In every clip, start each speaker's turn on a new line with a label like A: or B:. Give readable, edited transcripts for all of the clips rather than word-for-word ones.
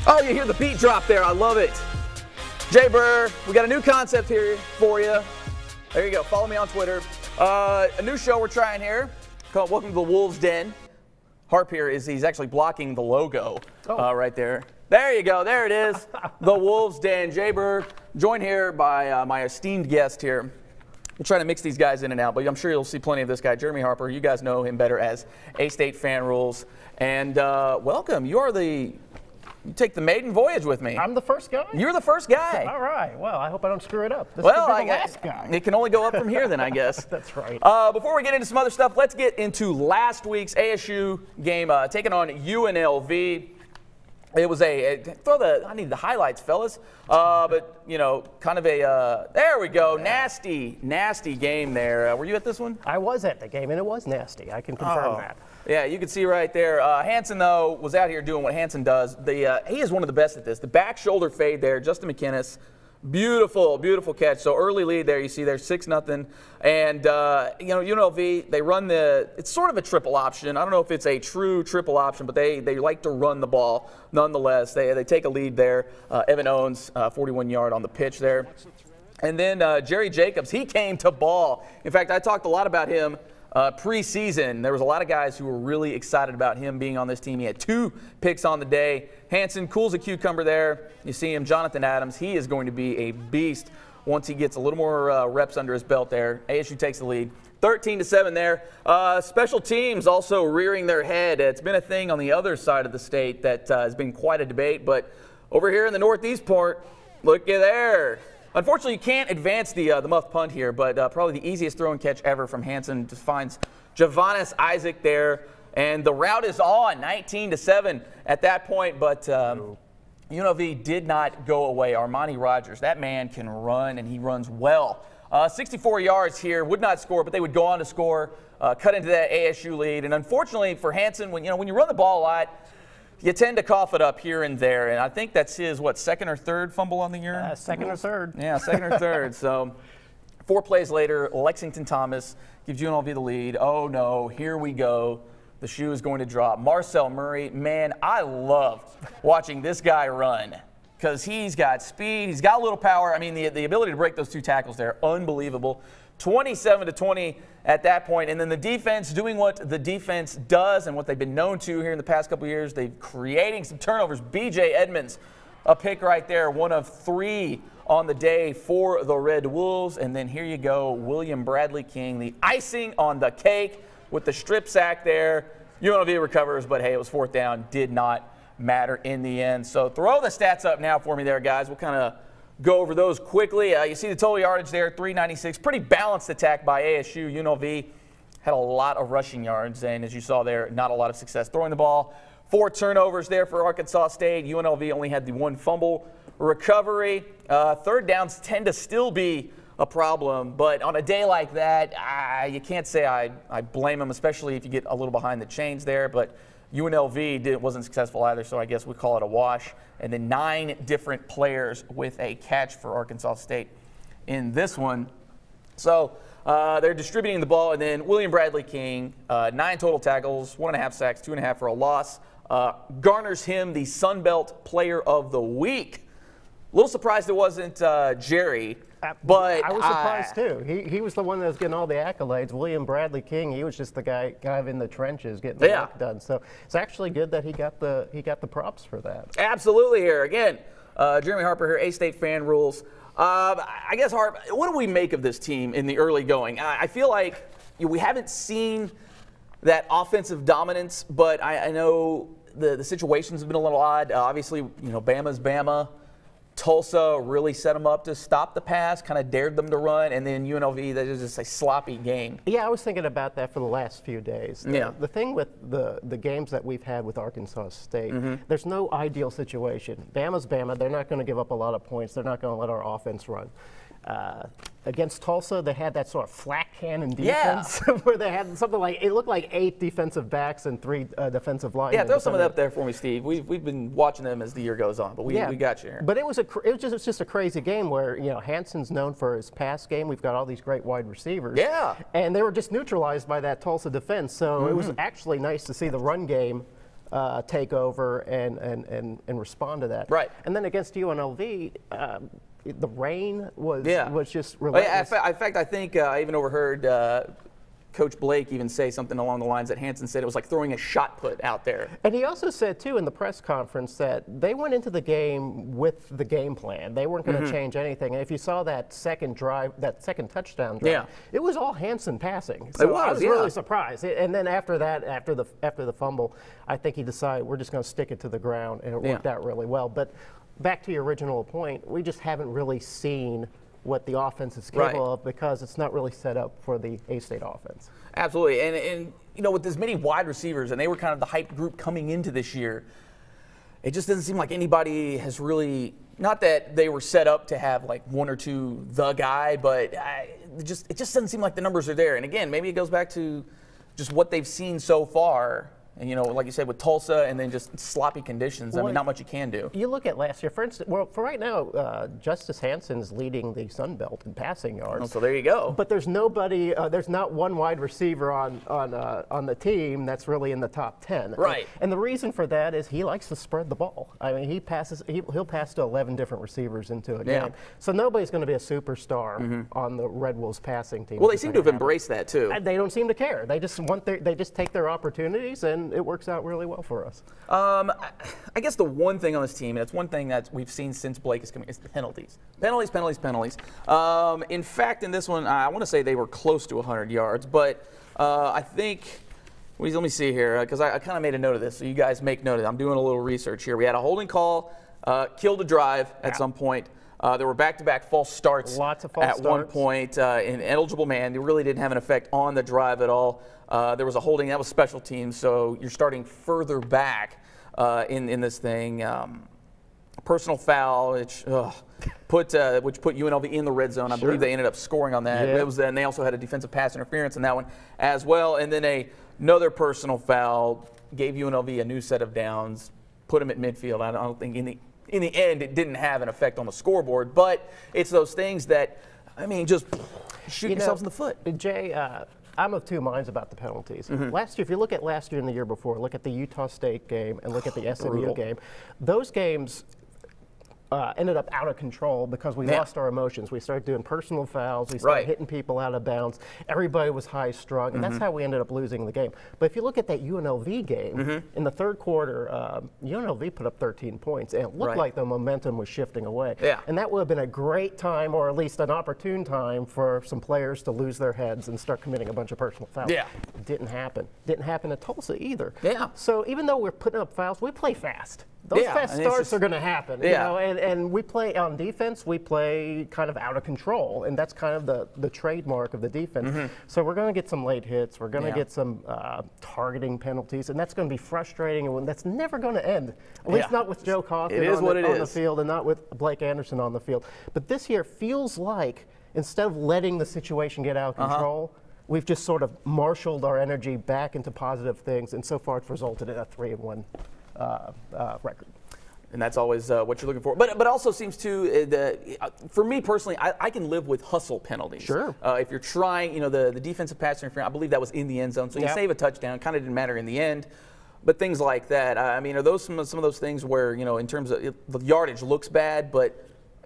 A: Oh, you hear the beat drop there. I love it. Jay Burr, we got a new concept here for you. There you go. Follow me on Twitter. A new show we're trying here called Welcome to the Wolves Den. Harp here he's actually blocking the logo right there. There you go. There it is. The Wolves Den. Jay Burr, joined here by my esteemed guest here. We'll try to mix these guys in and out, but I'm sure you'll see plenty of this guy, Jeremy Harper. You guys know him better as A-State Fan Rules. And welcome. You take the maiden voyage with me.
B: I'm the first guy?
A: You're the first guy.
B: All right. Well, I hope I don't screw it up. This
A: well,
B: could be the last guy.
A: It can only go up from here then, I guess.
B: That's right.
A: Before we get into some other stuff, let's get into last week's ASU game taking on UNLV. It was I need the highlights, fellas. But, you know, kind of a, there we go, nasty game there. Were you at this one?
B: I was at the game, and it was nasty. I can confirm that.
A: Yeah, you can see right there. Hansen, though, was out here doing what Hansen does. He is one of the best at this. The back shoulder fade there, Justin McInnis. Beautiful, beautiful catch. So early lead there. You see there, 6-0. And, you know, UNLV, they run it's sort of a triple option. I don't know if it's a true triple option, but they like to run the ball nonetheless. They take a lead there. Evan Owens, 41-yard on the pitch there. And then Jerry Jacobs, he came to ball. In fact, I talked a lot about him preseason. There was a lot of guys who were really excited about him being on this team. He had 2 picks on the day. Hansen, cool as a cucumber there. You see him, Jonathan Adams. He is going to be a beast once he gets a little more reps under his belt there. ASU takes the lead. 13-7 there. Special teams also rearing their head. It's been a thing on the other side of the state that has been quite a debate. But over here in the northeast part, look at there. Unfortunately, you can't advance the muff punt here, but probably the easiest throw and catch ever from Hansen. Just finds Javonis Isaac there, and the route is on, 19-7 at that point. But UNLV did not go away. Armani Rogers, that man can run, and he runs well. 64 yards here, would not score, but they would go on to score, cut into that ASU lead. And unfortunately for Hansen, when you run the ball a lot, you tend to cough it up here and there, and I think that's his, second or third fumble on the year?
B: Second or third.
A: Yeah, second or third. So 4 plays later, Lexington Thomas gives UNLV the lead. Oh, no, here we go. The shoe is going to drop. Marcel Murray, man, I love watching this guy run because he's got speed. He's got a little power. I mean, the ability to break those 2 tackles there, unbelievable. 27-20 at that point, and then the defense doing what the defense does and what they've been known to here in the past couple of years. They're creating some turnovers. B.J. Edmonds, a pick right there, 1 of 3 on the day for the Red Wolves. And then here you go, William Bradley King, the icing on the cake with the strip sack there. UNLV recovers, but hey, it was 4th down, did not matter in the end. So throw the stats up now for me there, guys. We'll kind of go over those quickly. You see the total yardage there, 396. Pretty balanced attack by ASU. UNLV had a lot of rushing yards, and as you saw there, not a lot of success throwing the ball. 4 turnovers there for Arkansas State. UNLV only had the 1 fumble recovery. Third downs tend to still be a problem, but on a day like that, you can't say I blame them, especially if you get a little behind the chains there. But UNLV wasn't successful either, so I guess we call it a wash. And then 9 different players with a catch for Arkansas State in this one. So they're distributing the ball, and then William Bradley King, 9 total tackles, 1.5 sacks, 2.5 for a loss, garners him the Sun Belt Player of the Week. A little surprised it wasn't Jerry. But
B: I was surprised too. He was the one that was getting all the accolades. William Bradley King, he was just the guy in the trenches getting the work done. So it's actually good that he got the props for that.
A: Absolutely. Here again, Jeremy Harper here, A-State Fan Rules. I guess Harp, what do we make of this team in the early going? I feel like we haven't seen that offensive dominance, but I know the situations have been a little odd. Obviously, Bama's Bama. Tulsa really set them up to stop the pass, kind of dared them to run, and then UNLV, that is just a sloppy game.
B: Yeah, I was thinking about that for the last few days. The thing with the games that we've had with Arkansas State, there's no ideal situation. Bama's Bama. They're not going to give up a lot of points. They're not going to let our offense run. Against Tulsa, they had that sort of flat cannon defense where they had something like, it looked like 8 defensive backs and 3 defensive linemen.
A: Yeah, throw some of that up there for me, Steve. We've been watching them as the year goes on, but we got you here.
B: But it was just a crazy game where Hansen's known for his pass game. We've got all these great wide receivers. Yeah, and they were just neutralized by that Tulsa defense. So it was actually nice to see the run game take over and respond to that.
A: Right.
B: And then against UNLV, the rain was just
A: relentless.
B: relentless.
A: In fact, I think I even overheard Coach Blake even say something along the lines that Hansen said it was like throwing a shot put out there.
B: And he also said, too, in the press conference that they went into the game with the game plan. They weren't going to change anything. And if you saw that second touchdown drive, it was all Hansen passing. So I was really surprised. And then after that, after the fumble, I think he decided we're just going to stick it to the ground, and it worked out really well. But back to your original point, we just haven't really seen what the offense is capable of because it's not really set up for the A-State offense.
A: Absolutely. And you know, with as many wide receivers, and they were kind of the hype group coming into this year, it just doesn't seem like anybody has really, not that they were set up to have like one or two the guy, but it just doesn't seem like the numbers are there. And again, maybe it goes back to just what they've seen so far. And, you know, like you said, with Tulsa and then just sloppy conditions, I mean, not much you can do.
B: You look at last year, for instance, well, for right now, Justice Hansen's leading the Sun Belt in passing yards.
A: Oh, so there you go.
B: But there's nobody, there's not one wide receiver on the team that's really in the top 10.
A: Right.
B: And the reason for that is he likes to spread the ball. I mean, he'll pass to 11 different receivers into a game. So nobody's going to be a superstar on the Red Wolves passing team.
A: Well, they seem to have embraced that too.
B: They don't seem to care. They just they just take their opportunities, and it works out really well for us.
A: I guess the one thing on this team, and it's one thing that we've seen since Blake is coming, is the penalties. Penalties. In fact, in this one, I want to say they were close to 100 yards, but I think, let me see here, because I kind of made a note of this, so you guys make note of it. I'm doing a little research here. We had a holding call, killed a drive at some point. There were back-to-back false starts at one point. An eligible man, it really didn't have an effect on the drive at all. There was a holding, that was special teams, so you're starting further back in this thing. Personal foul, which put UNLV in the red zone. I believe they ended up scoring on that. And they also had a defensive pass interference in that one as well. And then another personal foul gave UNLV a new set of downs, put them at midfield. I don't think in the end it didn't have an effect on the scoreboard, but it's those things that, I mean, just shoot yourselves in the foot.
B: Jay, I'm of two minds about the penalties. Last year, if you look at last year and the year before, look at the Utah State game and look at the SMU game, those games ended up out of control because we lost our emotions. We started doing personal fouls. We started hitting people out of bounds. Everybody was high-strung, and that's how we ended up losing the game. But if you look at that UNLV game, in the third quarter, UNLV put up 13 points, and it looked like the momentum was shifting away. And that would have been a great time, or at least an opportune time, for some players to lose their heads and start committing a bunch of personal fouls. It didn't happen. Didn't happen at Tulsa either. So even though we're putting up fouls, we play fast. Those fast starts are going to happen, you know, and we play on defense. We play kind of out of control, and that's kind of the trademark of the defense. So we're going to get some late hits. We're going to get some targeting penalties, and that's going to be frustrating, and that's never going to end. At least not with Joe Coughlin on the field, and not with Blake Anderson on the field. But this year feels like instead of letting the situation get out of control, we've just sort of marshaled our energy back into positive things, and so far it's resulted in a 3-1. Record.
A: And that's always what you're looking for. But also seems to, for me personally, I can live with hustle penalties. If you're trying, you know, the defensive pass interference, I believe that was in the end zone, so you save a touchdown. Kind of didn't matter in the end. But things like that, I mean, are those some of those things where, you know, in terms of the yardage looks bad, but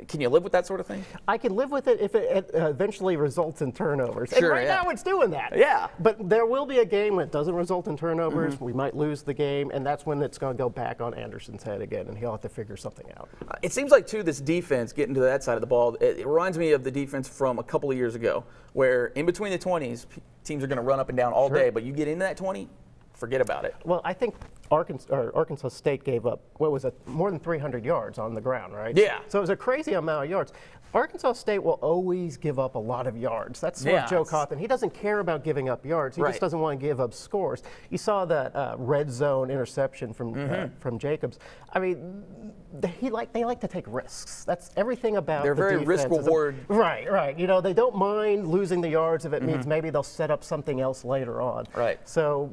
A: can you live with that sort of thing?
B: I can live with it if it eventually results in turnovers. And right now it's doing that. But there will be a game when it doesn't result in turnovers. We might lose the game, and that's when it's going to go back on Anderson's head again, and he'll have to figure something out.
A: It seems like, too, this defense, getting to that side of the ball, it reminds me of the defense from a couple of years ago, where in between the 20s, teams are going to run up and down all day, but you get into that 20, forget about it.
B: Well, I think Arkansas State gave up, what was it, more than 300 yards on the ground, right? So it was a crazy amount of yards. Arkansas State will always give up a lot of yards. That's what Joe Coughlin, he doesn't care about giving up yards. He just doesn't want to give up scores. You saw that red zone interception from Jacobs. I mean, they like to take risks. That's everything about
A: They're
B: the
A: very
B: defense.
A: risk-reward.
B: Right. You know, they don't mind losing the yards if it means maybe they'll set up something else later on. So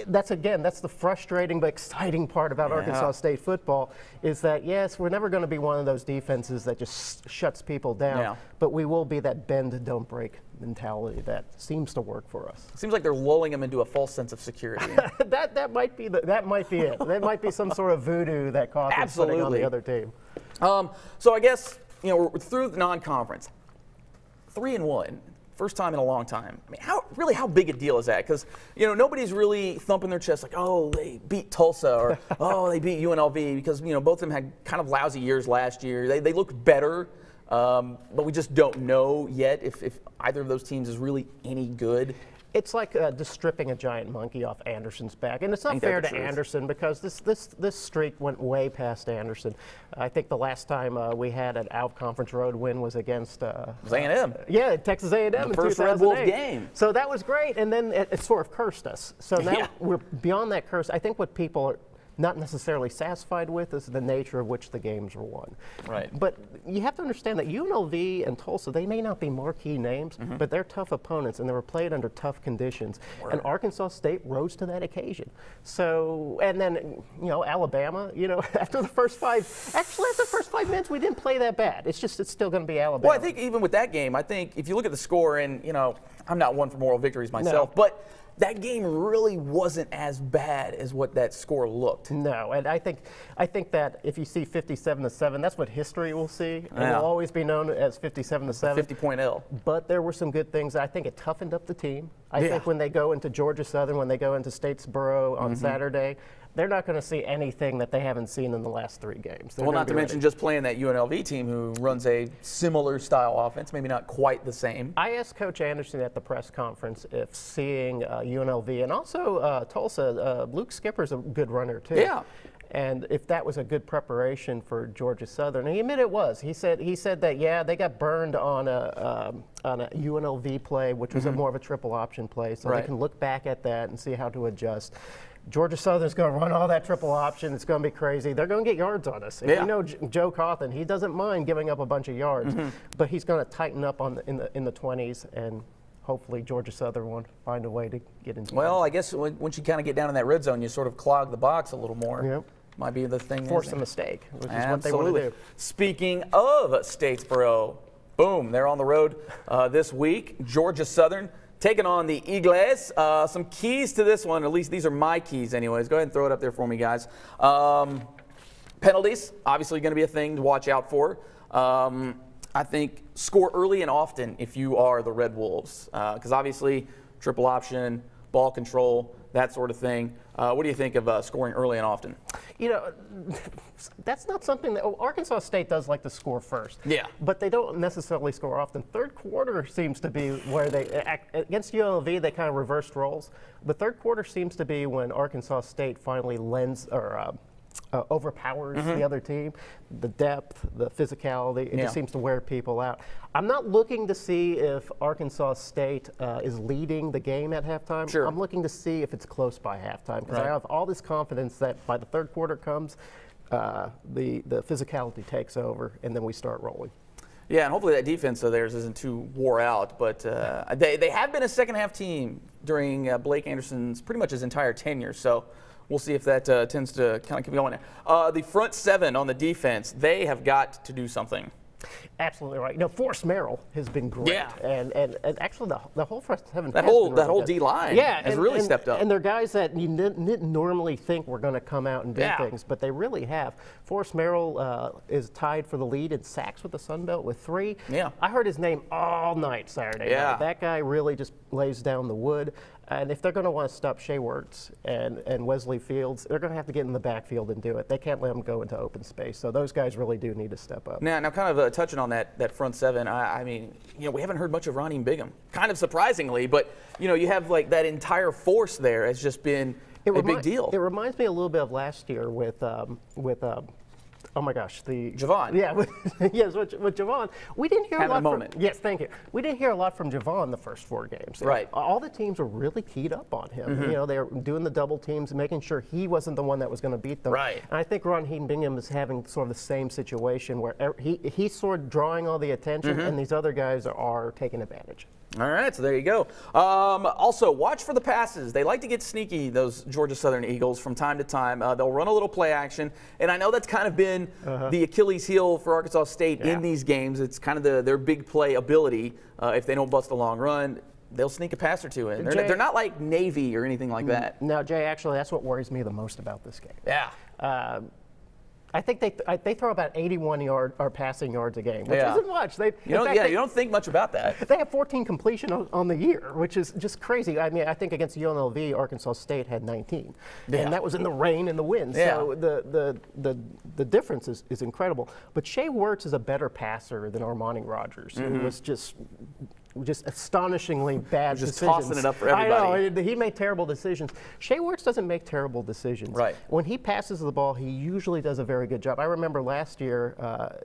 B: that's the frustrating but exciting part about Arkansas State football is that, yes, we're never going to be one of those defenses that just shuts people down, but we will be that bend, don't break mentality that seems to work for us.
A: Seems like they're lulling them into a false sense of security.
B: that might be it. That might be some sort of voodoo that Cawthon's putting on the other team.
A: So I guess, we're through the non-conference. 3-1. First time in a long time. I mean, how big a deal is that? Because, nobody's really thumping their chest like, oh, they beat Tulsa or, oh, they beat UNLV because, both of them had kind of lousy years last year. They look better, but we just don't know yet if either of those teams is really any good.
B: It's like just stripping a giant monkey off Anderson's back, and it's not fair to Anderson because this streak went way past Anderson. I think the last time we had an out-conference road win was against
A: A&M.
B: Yeah, Texas A&M in 2008.
A: The first Red Wolf game.
B: So that was great, and then it sort of cursed us. So now we're beyond that curse. I think what people are not necessarily satisfied with is the nature of which the games were won.
A: Right.
B: But you have to understand that UNLV and Tulsa, they may not be marquee names, but they're tough opponents, and they were played under tough conditions. And Arkansas State rose to that occasion. So, and then, Alabama, after the first 5 minutes, we didn't play that bad. It's still going to be Alabama.
A: Well, I think even with that game, if you look at the score, and, I'm not one for moral victories myself, but that game really wasn't as bad as what that score looked.
B: No, and I think that if you see 57-7, that's what history will see. And it will always be known as 57-7.
A: 50-point L.
B: But there were some good things. I think it toughened up the team. I think when they go into Georgia Southern, when they go into Statesboro on Saturday, they're not going to see anything that they haven't seen in the last 3 games.
A: Well, not to mention just playing that UNLV team who runs a similar style offense, maybe not quite the same.
B: I asked Coach Anderson at the press conference if seeing UNLV and also Tulsa, Luke Skipper's a good runner too.
A: Yeah.
B: And if that was a good preparation for Georgia Southern, and he admitted it was. He said that they got burned on a UNLV play, which was more of a triple option play, so they can look back at that and see how to adjust. Georgia Southern's going to run all that triple option. It's going to be crazy. They're going to get yards on us. And Joe Cawthon, he doesn't mind giving up a bunch of yards, but he's going to tighten up in the 20s, and hopefully Georgia Southern won't find a way to get into.
A: Well, I guess once you kind of get down in that red zone, you sort of clog the box a little more.
B: Yep.
A: Might be the thing.
B: Force a mistake, which is what they want to do.
A: Speaking of Statesboro, boom, they're on the road this week. Georgia Southern taking on the Eagles. Some keys to this one, at least these are my keys anyways. Go ahead and throw it up there for me, guys. Penalties, obviously going to be a thing to watch out for. I think score early and often if you are the Red Wolves, because obviously triple option, ball control, that sort of thing. What do you think of scoring early and often?
B: That's not something that Arkansas State does like to score first.
A: Yeah.
B: But they don't necessarily score often. Third quarter seems to be where against UNLV, they kind of reversed roles. The third quarter seems to be when Arkansas State finally overpowers the other team. The depth, the physicality, it just seems to wear people out. I'm not looking to see if Arkansas State is leading the game at halftime.
A: Sure.
B: I'm looking to see if it's close by halftime because I have all this confidence that by the third quarter comes, the physicality takes over and then we start rolling.
A: Yeah, and hopefully that defense of theirs isn't too wore out. But they have been a second-half team during Blake Anderson's pretty much his entire tenure. So we'll see if that tends to kind of keep going there. The front 7 on the defense, they have got to do something.
B: Absolutely right. Forrest Merrill has been great.
A: Yeah.
B: And actually the whole front 7
A: that whole D-line has really stepped up.
B: And they're guys that you didn't normally think were going to come out and do things, but they really have. Forrest Merrill is tied for the lead in sacks with the Sun Belt with 3.
A: Yeah.
B: I heard his name all night Saturday night. That guy really just lays down the wood. And if they're going to want to stop Shea Wertz and Wesley Fields, they're going to have to get in the backfield and do it. They can't let them go into open space. So those guys really do need to step up.
A: Now kind of touching on that front 7, I mean, we haven't heard much of Ronnie Bigham, kind of surprisingly, but, you have like that entire force there has just been a big deal.
B: It reminds me a little bit of last year with Oh my gosh,
A: Javon.
B: Yeah, yes, with Javon, we didn't hear
A: Having
B: a lot.
A: a moment.
B: Yes, thank you. We didn't hear a lot from Javon the first 4 games.
A: Right.
B: All the teams were really keyed up on him. You know, they were doing the double teams, making sure he wasn't the one that was going to beat them.
A: Right.
B: And I think Ron Heaton-Bingham is having sort of the same situation where he's sort of drawing all the attention, and these other guys are taking advantage.
A: All right, so there you go. Also, watch for the passes. They like to get sneaky, those Georgia Southern Eagles, from time to time. They'll run a little play action, and I know that's kind of been the Achilles heel for Arkansas State in these games. It's kind of their big play ability. If they don't bust a long run, they'll sneak a pass or two in. They're not like Navy or anything like that.
B: No, Jay, actually, that's what worries me the most about this game.
A: Yeah.
B: I think they throw about 81 passing yards a game, which isn't much.
A: You don't think much about that.
B: They have 14 completion on the year, which is just crazy. I mean, I think against UNLV, Arkansas State had 19, and that was in the rain and the wind.
A: Yeah.
B: So the difference is incredible. But Shea Wertz is a better passer than Armani Rogers, who was just astonishingly bad decisions.
A: Just tossing it up for everybody.
B: I know, he made terrible decisions. Shea Wertz doesn't make terrible decisions.
A: Right.
B: When he passes the ball, he usually does a very good job. I remember last year,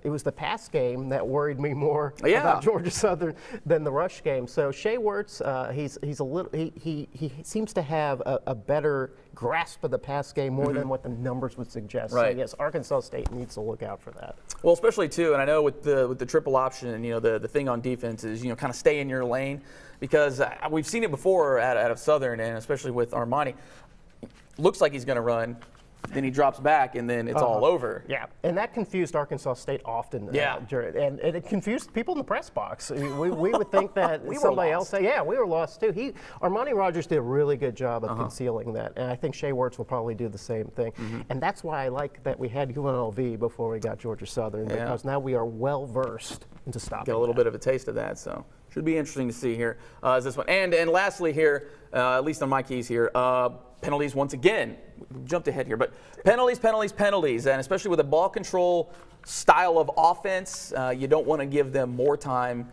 B: it was the pass game that worried me more about Georgia Southern than the rush game. So Shea Wertz, he's a little, he seems to have a better grasp of the pass game more than what the numbers would suggest.
A: Right.
B: So yes, Arkansas State needs to look out for that.
A: Well, especially too, and I know with the triple option, the thing on defense is kind of stay in your lane, because we've seen it before out of Southern, and especially with Armani. Looks like he's going to run, then he drops back, and then it's all over.
B: Yeah, and that confused Arkansas State often. And it confused people in the press box. We would think that somebody else. Yeah, we were lost too. Armani Rogers did a really good job of concealing that, and I think Shea Wertz will probably do the same thing. And that's why I like that we had UNLV before we got Georgia Southern, because now we are well versed into stopping.
A: Get a little bit of a taste of that, so should be interesting to see here. Is this one, and lastly here, at least on my keys here. Penalties once again. We jumped ahead here, but penalties, and especially with a ball control style of offense, you don't want to give them more time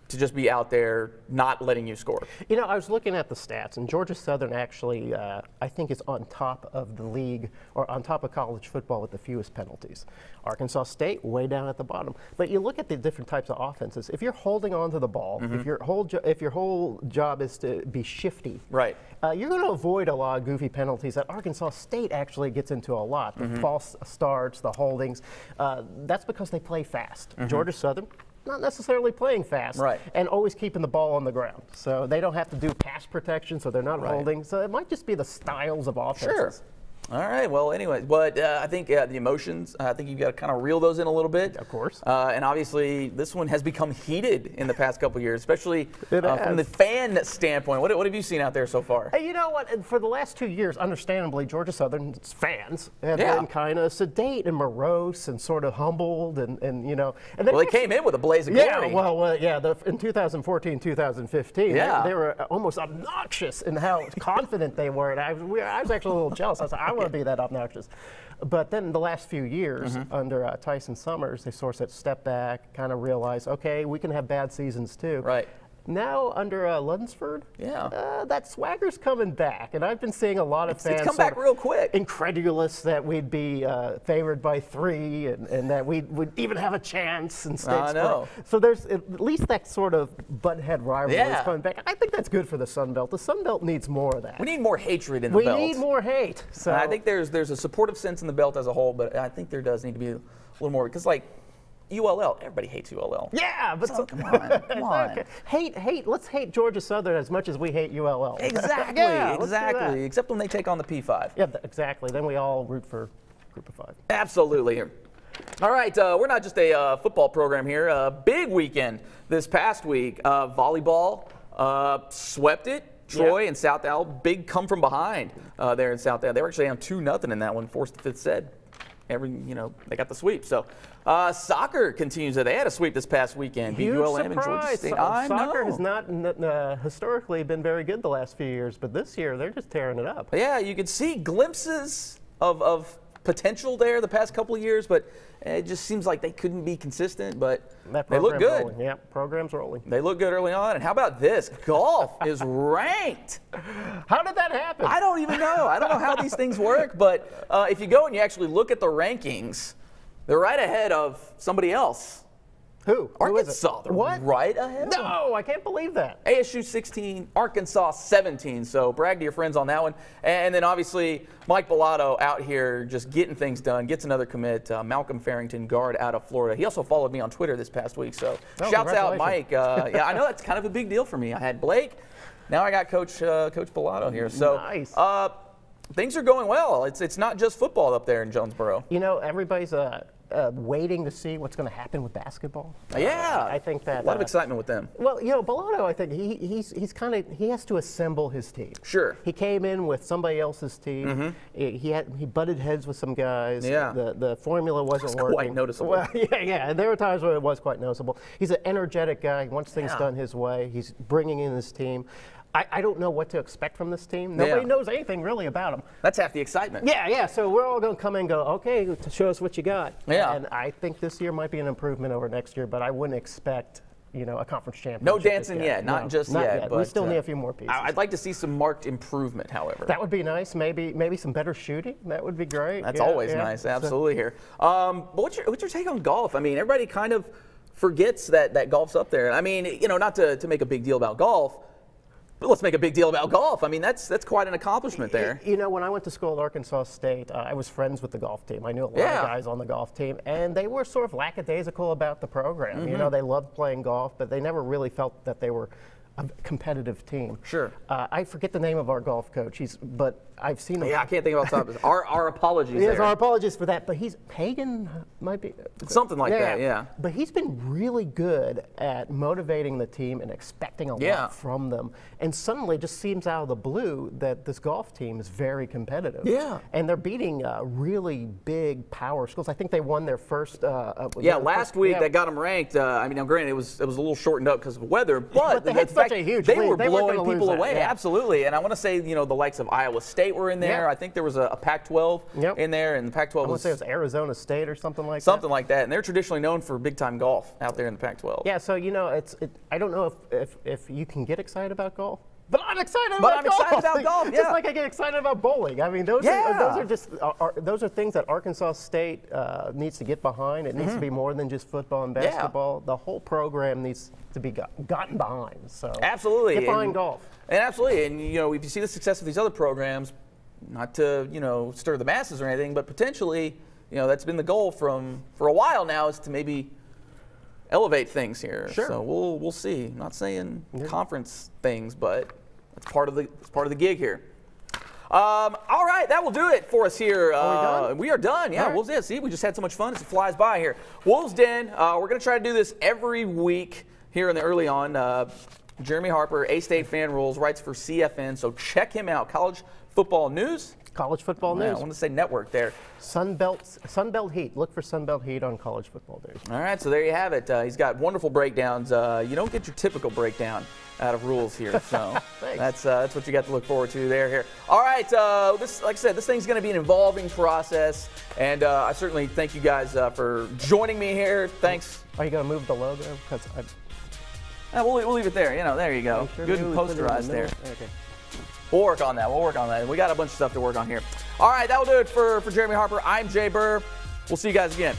A: to just be out there not letting you score.
B: I was looking at the stats, and Georgia Southern actually, I think, is on top of the league, or on top of college football with the fewest penalties. Arkansas State, way down at the bottom. But you look at the different types of offenses. If you're holding on to the ball, if your whole job is to be shifty,
A: right,
B: you're going to avoid a lot of goofy penalties that Arkansas State actually gets into a lot. The false starts, the holdings. That's because they play fast. Georgia Southern, not necessarily playing fast, and always keeping the ball on the ground. So they don't have to do pass protection, so they're not holding. So it might just be the styles of offenses.
A: Sure. All right. Well, anyway, but I think the emotions, I think you've got to kind of reel those in a little bit.
B: Of course.
A: And obviously, this one has become heated in the past couple of years, especially from the fan standpoint. What have you seen out there so far?
B: Hey, you know what? For the last 2 years, understandably, Georgia Southern's fans have been kind of sedate and morose and sort of humbled, and then
A: they came in with a blaze of glory.
B: In 2014, 2015, they were almost obnoxious in how confident they were, and I was actually a little jealous. I was like, I want to be that obnoxious. But then the last few years, under Tyson Summers, they sort of step back, kind of realize, okay, we can have bad seasons too.
A: Right.
B: Now under Lunsford, that swagger's coming back, and I've been seeing a lot of fans
A: come back real quick,
B: incredulous that we'd be favored by 3, and that we would even have a chance in Statesboro. So there's at least that sort of butthead rivalry is coming back. I think that's good for the Sun Belt. The Sun Belt needs more of that.
A: We need more hatred in the belt.
B: We need more hate. So
A: I think there's a supportive sense in the belt as a whole, but I think there does need to be a little more, because ULL, everybody hates ULL.
B: Yeah, but
A: come on.
B: Okay. Hate. Let's hate Georgia Southern as much as we hate ULL.
A: Exactly. Except when they take on the P5.
B: Yeah, exactly. Then we all root for Group of 5.
A: Absolutely. All right, we're not just a football program here. Big weekend this past week. Volleyball swept it. Troy and South Al, big come from behind there in South Al. They were actually down 2-0 in that one, forced the fifth set. They got the sweep. So soccer continues. They had a sweep this past weekend.
B: Huge
A: ULM
B: surprise.
A: And Georgia State.
B: Soccer has not historically been very good the last few years, but this year they're just tearing it up.
A: Yeah, you could see glimpses of potential there the past couple of years, but it just seems like they couldn't be consistent, but they look good.
B: Rolling. Yeah, program's rolling.
A: They look good early on. And how about this? Golf is ranked.
B: How did that happen?
A: I don't even know. I don't know how these things work, but if you go and you actually look at the rankings, They're right ahead of somebody else.
B: Who?
A: Arkansas. They're
B: what?
A: Right ahead.
B: No, I can't believe that.
A: ASU 16, Arkansas 17. So brag to your friends on that one. And then obviously Mike Bellotto out here just getting things done. Gets another commit. Malcolm Farrington, guard out of Florida. He also followed me on Twitter this past week. So shouts out Mike. Yeah, I know that's kind of a big deal for me. I had Blake. Now I got Coach Bellotto here. So
B: nice.
A: Things are going well. It's not just football up there in Jonesboro.
B: You know, everybody's waiting to see what's going to happen with basketball.
A: Yeah,
B: I think that
A: a lot of excitement with them.
B: Well, you know, Bellotto, I think he has to assemble his team.
A: Sure.
B: He came in with somebody else's team. Mm-hmm. He butted heads with some guys.
A: Yeah.
B: The formula wasn't working.
A: Quite noticeable.
B: Well, yeah. There were times where it was quite noticeable. He's an energetic guy. He wants things done his way. He's bringing in his team. I don't know what to expect from this team. Nobody knows anything really about them.
A: That's half the excitement.
B: Yeah. So we're all going to come in and go, okay, show us what you got.
A: Yeah.
B: And I think this year might be an improvement over next year, but I wouldn't expect, you know, a conference championship.
A: No dancing yet, not just yet. But
B: we still need a few more pieces.
A: I'd like to see some marked improvement, however.
B: That would be nice. Maybe some better shooting. That would be great.
A: That's always nice. Absolutely here. But what's your take on golf? I mean, everybody kind of forgets that golf's up there. I mean, you know, not to make a big deal about golf. But let's make a big deal about golf. I mean, that's quite an accomplishment there.
B: You know, when I went to school at Arkansas State, I was friends with the golf team. I knew a lot of guys on the golf team, and they were sort of lackadaisical about the program. Mm-hmm. You know, they loved playing golf, but they never really felt that they were a competitive team.
A: Sure.
B: I forget the name of our golf coach, but I've seen him.
A: Yeah, I can't think of off the top. Our apologies.
B: Yes, our apologies for that. But Hagen might be
A: something like that. Yeah.
B: But he's been really good at motivating the team and expecting a lot from them. And suddenly, it just seems out of the blue that this golf team is very competitive.
A: Yeah.
B: And they're beating really big power schools. I think they won their first.
A: Last week that got them ranked. I mean, now granted, it was a little shortened up because of weather, but
B: they had such a huge
A: lead. They
B: were
A: blowing people away.
B: Yeah.
A: Absolutely. And I want to say, you know, the likes of Iowa State were in there. I think there was a Pac-12 in there, and the Pac-12
B: I want to say it was Arizona State or something like that.
A: Something like that. And they're traditionally known for big-time golf out there in the Pac-12.
B: Yeah, so, you know, I don't know if you can get excited about golf. But I'm excited about golf. Just like I get excited about bowling. I mean, those are things that Arkansas State needs to get behind. It needs to be more than just football and basketball. The whole program needs to be gotten behind. So
A: absolutely,
B: get behind golf.
A: And absolutely, and you know, if you see the success of these other programs, not to stir the masses or anything, but potentially, that's been the goal for a while now, is to maybe elevate things here.
B: Sure.
A: So we'll see. I'm not saying conference things, but it's part of the gig here. All right, that will do it for us here. We are done. Yeah, Wolves Den. See, we just had so much fun as it flies by here. Wolves Den. We're going to try to do this every week here in the early on. Jeremy Harper, A-State Fan Rules, writes for CFN, so check him out. College Football News.
B: College Football News.
A: I want to say network there.
B: Sunbelt Heat. Look for Sunbelt Heat on College Football News.
A: All right, so there you have it. He's got wonderful breakdowns. You don't get your typical breakdown out of rules here, so that's what you got to look forward to here. All right, like I said, this thing's going to be an evolving process, and I certainly thank you guys for joining me here. Thanks.
B: Are you going to move the logo? Because
A: we'll leave it there. There you go.
B: Sure
A: good and posterized there.
B: Okay.
A: We'll work on that. We got a bunch of stuff to work on here. All right, that will do it for Jeremy Harper. I'm Jay Burr. We'll see you guys again.